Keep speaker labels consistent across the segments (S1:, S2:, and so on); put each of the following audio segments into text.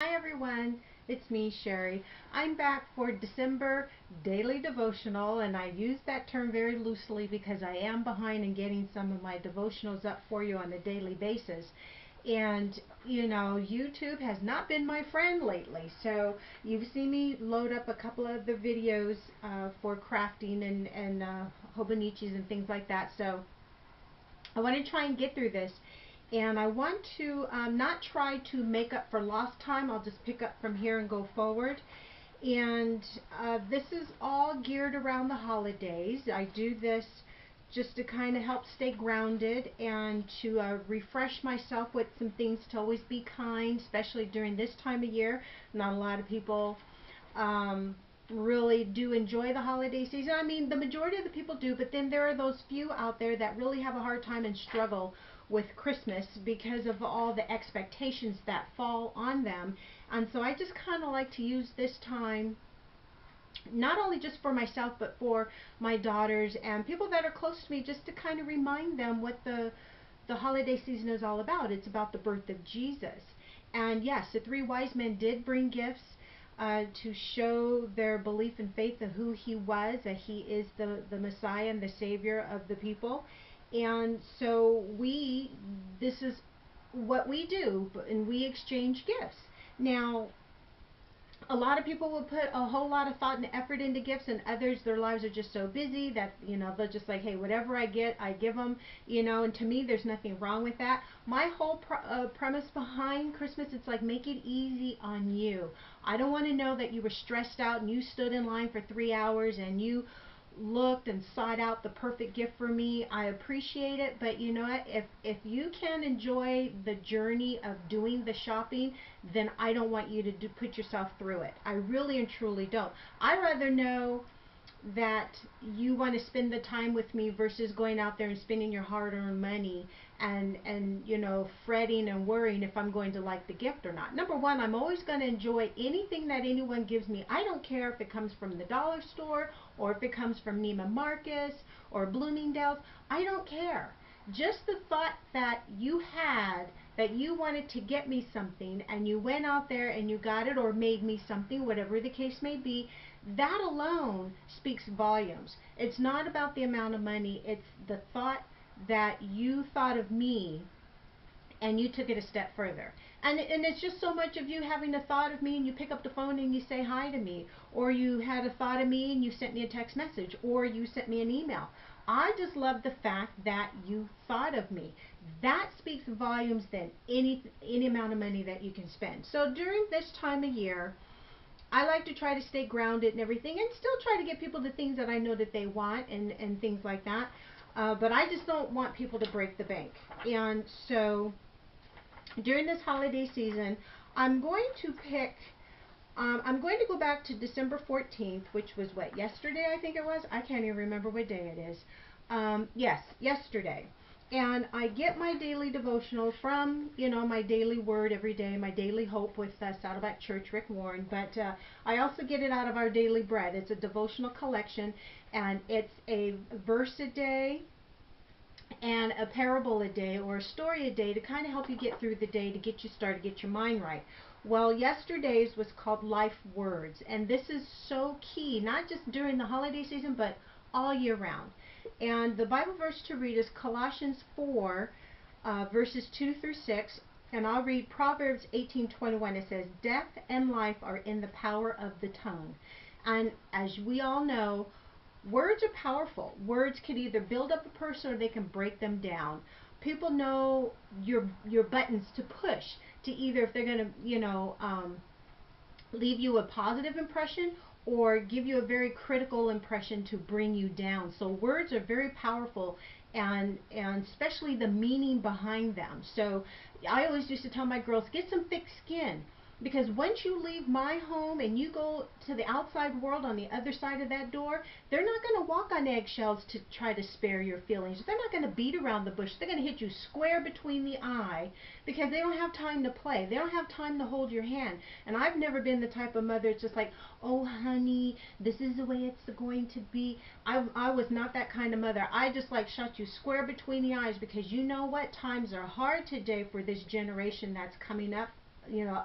S1: Hi everyone, it's me, Sherry. I'm back for December daily devotional, and I use that term very loosely because I am behind in getting some of my devotionals up for you on a daily basis. And YouTube has not been my friend lately, so you've seen me load up a couple of the videos for crafting and hobonichis and things like that. So I want to try and get through this. And I want to not try to make up for lost time. I'll just pick up from here and go forward. And this is all geared around the holidays. I do this just to kind of help stay grounded and to refresh myself with some things to always be kind, especially during this time of year. Not a lot of people really do enjoy the holiday season. I mean, the majority of the people do, but then there are those few out there that really have a hard time and struggle with Christmas because of all the expectations that fall on them. And so I just kind of like to use this time not only just for myself but for my daughters and people that are close to me, just to kind of remind them what the holiday season is all about. It's about the birth of Jesus. And yes, the three wise men did bring gifts to show their belief and faith of who he was, that he is the Messiah and the Savior of the people. And so this is what we do, and we exchange gifts. Now, a lot of people will put a whole lot of thought and effort into gifts, and others, their lives are just so busy that they're just like, hey, whatever I get, I give them. And to me, there's nothing wrong with that. My whole premise behind Christmas, it's like, make it easy on you. I don't want to know that you were stressed out and you stood in line for 3 hours and you looked and sought out the perfect gift for me. I appreciate it, but you know what? If you can enjoy the journey of doing the shopping, then I don't want you to put yourself through it. I really and truly don't. I rather know that you want to spend the time with me versus going out there and spending your hard-earned money and fretting and worrying if I'm going to like the gift or not. Number one, I'm always going to enjoy anything that anyone gives me. I don't care if it comes from the dollar store or if it comes from Neiman Marcus or Bloomingdale's. I don't care. Just the thought that you had that you wanted to get me something and you went out there and you got it or made me something, whatever the case may be, that alone speaks volumes. It's not about the amount of money, it's the thought that you thought of me and you took it a step further. And it's just so much of you having a thought of me and you pick up the phone and you say hi to me, or you had a thought of me and you sent me a text message, or you sent me an email. I just love the fact that you thought of me. That speaks volumes than any amount of money that you can spend. So during this time of year, I like to try to stay grounded and everything, and still try to get people the things that I know that they want and things like that. But I just don't want people to break the bank. And so during this holiday season, I'm going to pick, I'm going to go back to December 14th, which was what, yesterday I think it was? I can't even remember what day it is. Yes, yesterday. And I get my daily devotional from, my daily word every day, my daily hope with Saddleback Church, Rick Warren. But I also get it out of our daily bread. It's a devotional collection, and it's a verse a day and a parable a day or a story a day to kind of help you get through the day, to get you started, get your mind right. Well, yesterday's was called Life Words, and this is so key, not just during the holiday season, but all year round. And the Bible verse to read is Colossians 4, verses 2 through 6. And I'll read Proverbs 18:21. It says, death and life are in the power of the tongue. And as we all know, words are powerful. Words can either build up a person or they can break them down. People know your buttons to push to either, if they're going to, leave you a positive impression or give you a very critical impression to bring you down. So words are very powerful, and especially the meaning behind them. So I always used to tell my girls, get some thick skin, because once you leave my home and you go to the outside world on the other side of that door, they're not going to walk on eggshells to try to spare your feelings. They're not going to beat around the bush. They're going to hit you square between the eye, because they don't have time to play. They don't have time to hold your hand. And I've never been the type of mother that's just like, oh honey, this is the way it's going to be. I was not that kind of mother. I just like shot you square between the eyes, because you know what? Times are hard today for this generation that's coming up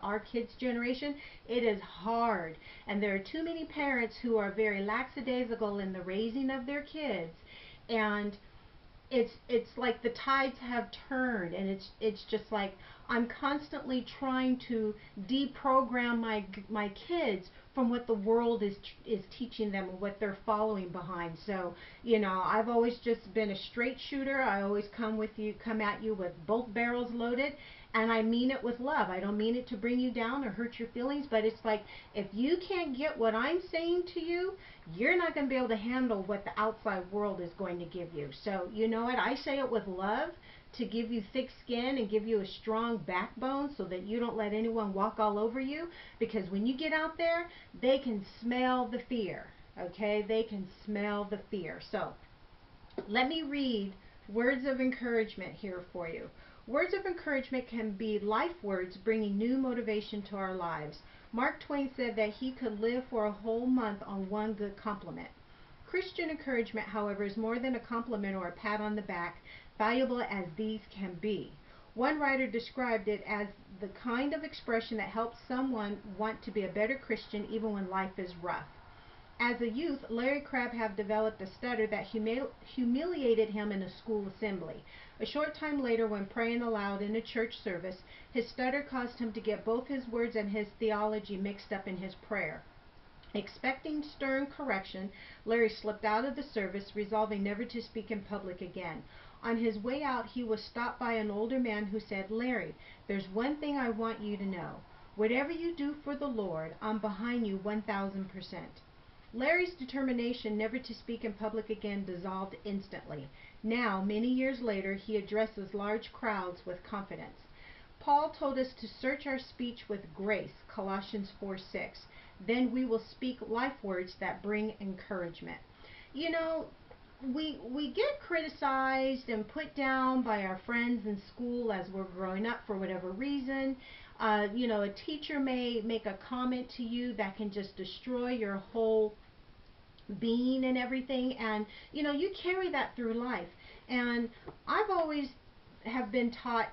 S1: our kids' generation, it is hard. And there are too many parents who are very lackadaisical in the raising of their kids. And it's like the tides have turned, and it's just like I'm constantly trying to deprogram my kids from what the world is teaching them and what they're following behind. So I've always just been a straight shooter. I always come at you with both barrels loaded, and I mean it with love. I don't mean it to bring you down or hurt your feelings, but it's like, if you can't get what I'm saying to you, you're not going to be able to handle what the outside world is going to give you. So you know what? I say it with love, to give you thick skin and give you a strong backbone so that you don't let anyone walk all over you, because when you get out there, they can smell the fear. Okay? They can smell the fear. So let me read words of encouragement here for you. Words of encouragement can be life words, bringing new motivation to our lives. Mark Twain said that he could live for a whole month on one good compliment. Christian encouragement, however, is more than a compliment or a pat on the back, valuable as these can be. One writer described it as the kind of expression that helps someone want to be a better Christian even when life is rough. As a youth, Larry Crabb had developed a stutter that humiliated him in a school assembly. A short time later, when praying aloud in a church service, his stutter caused him to get both his words and his theology mixed up in his prayer. Expecting stern correction, Larry slipped out of the service, resolving never to speak in public again. On his way out, he was stopped by an older man who said, "Larry, there's one thing I want you to know. Whatever you do for the Lord, I'm behind you 1,000%. Larry's determination never to speak in public again dissolved instantly. Now, many years later, he addresses large crowds with confidence. Paul told us to search our speech with grace, Colossians 4:6. Then we will speak life words that bring encouragement. You know, we get criticized and put down by our friends in school as we're growing up for whatever reason. A teacher may make a comment to you that can just destroy your whole being and everything, and you carry that through life. And I've always have been taught,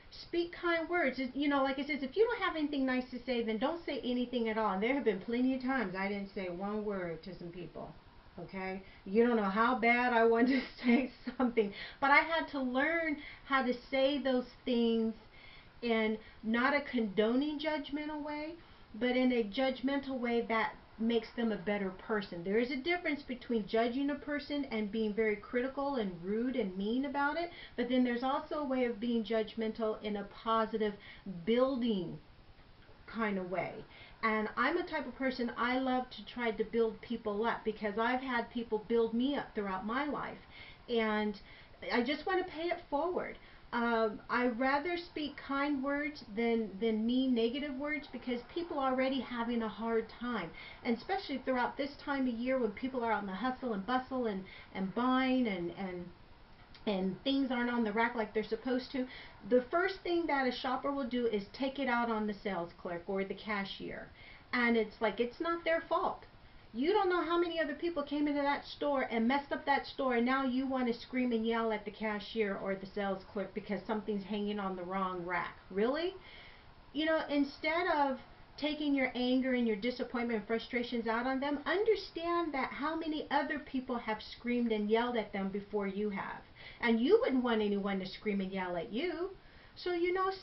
S1: speak kind words. Like it says, if you don't have anything nice to say, then don't say anything at all. And there have been plenty of times I didn't say one word to some people. Okay, you don't know how bad I wanted to say something, but I had to learn how to say those things in not a condoning judgmental way, but in a judgmental way that makes them a better person. There is a difference between judging a person and being very critical and rude and mean about it, but then there's also a way of being judgmental in a positive, building kind of way. And I'm a type of person, I love to try to build people up, because I've had people build me up throughout my life, and I just want to pay it forward. I rather speak kind words than mean negative words, because people are already having a hard time, and especially throughout this time of year when people are out in the hustle and bustle and buying and things aren't on the rack like they're supposed to. The first thing that a shopper will do is take it out on the sales clerk or the cashier, and it's like, it's not their fault. You don't know how many other people came into that store and messed up that store, and now you want to scream and yell at the cashier or the sales clerk because something's hanging on the wrong rack. Really? Instead of taking your anger and your disappointment and frustrations out on them, understand that how many other people have screamed and yelled at them before you have. And you wouldn't want anyone to scream and yell at you. So,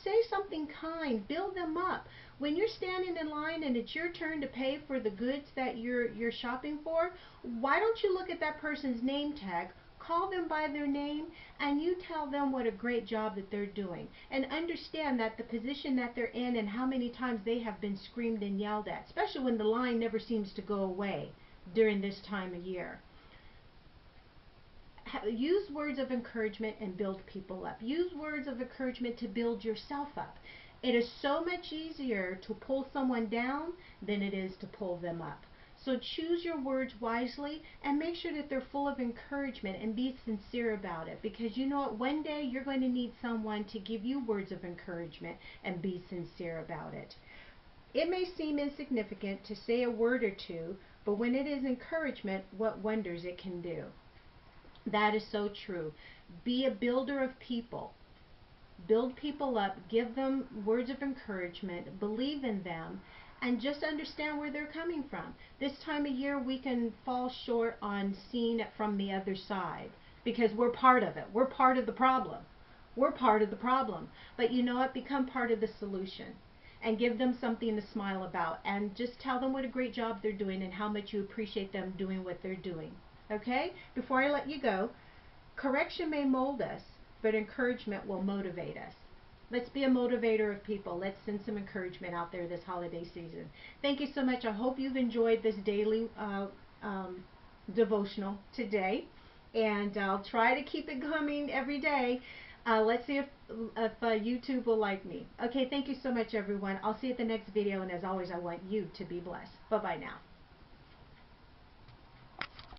S1: say something kind, build them up. When you're standing in line and it's your turn to pay for the goods that you're shopping for, why don't you look at that person's name tag, call them by their name, and you tell them what a great job that they're doing. And understand that the position that they're in and how many times they have been screamed and yelled at, especially when the line never seems to go away during this time of year. Use words of encouragement and build people up. Use words of encouragement to build yourself up. It is so much easier to pull someone down than it is to pull them up. So choose your words wisely and make sure that they're full of encouragement, and be sincere about it, because you know what, one day you're going to need someone to give you words of encouragement, and be sincere about it. It may seem insignificant to say a word or two, but when it is encouragement, what wonders it can do. That is so true. Be a builder of people. build people up, give them words of encouragement, believe in them, and just understand where they're coming from. This time of year, we can fall short on seeing it from the other side because we're part of it. We're part of the problem. We're part of the problem. But you know what? Become part of the solution and give them something to smile about, and just tell them what a great job they're doing and how much you appreciate them doing what they're doing. Okay? Before I let you go, correction may mold us, but encouragement will motivate us. Let's be a motivator of people. Let's send some encouragement out there this holiday season. Thank you so much. I hope you've enjoyed this daily devotional today, and I'll try to keep it coming every day. Let's see if YouTube will like me. Okay, thank you so much, everyone. I'll see you at the next video, and as always, I want you to be blessed. Bye-bye now.